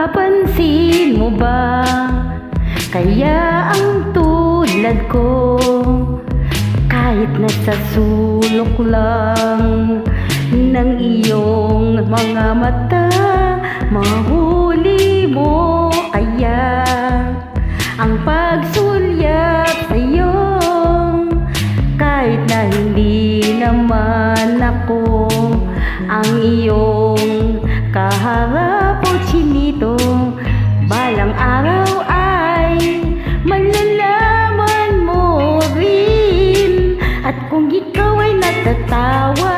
Napapansin mo ba? Kaya ang tulad ko, kahit nasa sulok lang ng iyong mga mata, mahuli mo kaya ang pagsulyap sa'yo. Kahit na hindi naman ako ang iyong kaharap o chinito, balang araw ay malalaman mo rin. At kung ikaw ay natatawa,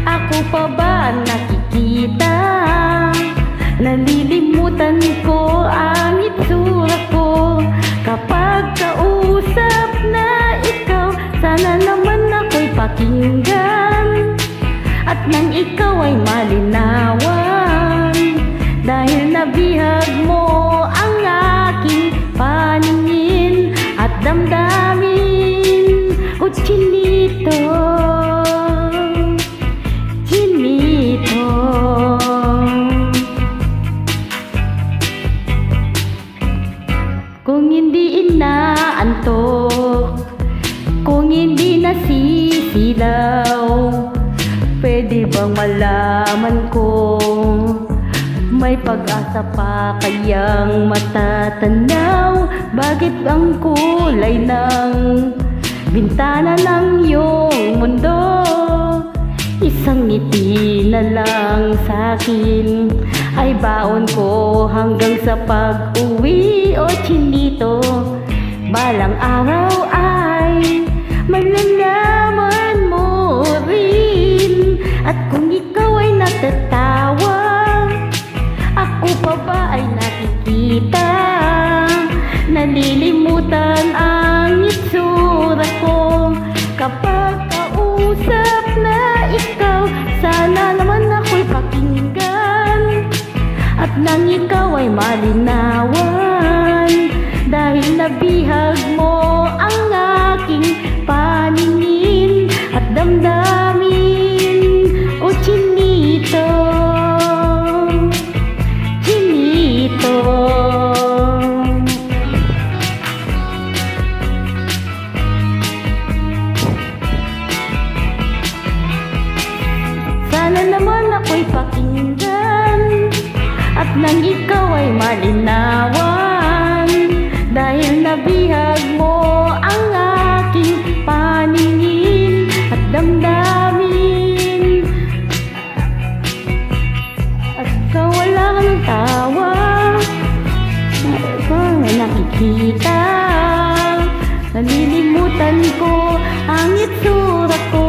ako pa ba ang nakikita? Nalilimutan ko ang itsura ko kapag kausap na ikaw. Sana naman ako'y pakinggan at nang ikaw ay malinawan, dahil nabihag mo ang aking paningin at damdamin. O chinito, chinito, kung hindi inaantok, kung hindi nasisilaw, pwede bang malaman ko may pag-asa pa kayang matatanaw? Bakit ang kulay ng bintana ng iyong mundo isang ngiti na lang sa'kin ay baon ko hanggang sa pag-uwi? O chinito, balang araw ay malalaman mo rin. At kung ikaw ay natatawa, ako pa ba ay nakikita? Nalilimutan ang itsura ko kapag kausap na ikaw. Sana naman ako'y pakinggan at nang ikaw ay malinawan, dahil nabihag mo ang aking paningin at damdamin. O chinito, chinito, sana naman ako'y pakinggan at nang ikaw ay malinawan, dahil nabihag mo ang aking paningin at damdamin. At wala ka ng tawa, ikaw ay nakikita. Nalilimutan ko ang itsura ko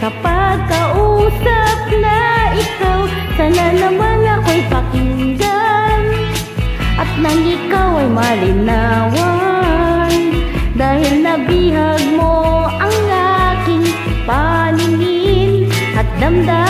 kapag kausap na ikaw. Sana naman ako'y pakinggan at nang ikaw ay malinawan, dahil nabihag mo ang aking paningin at damdamin.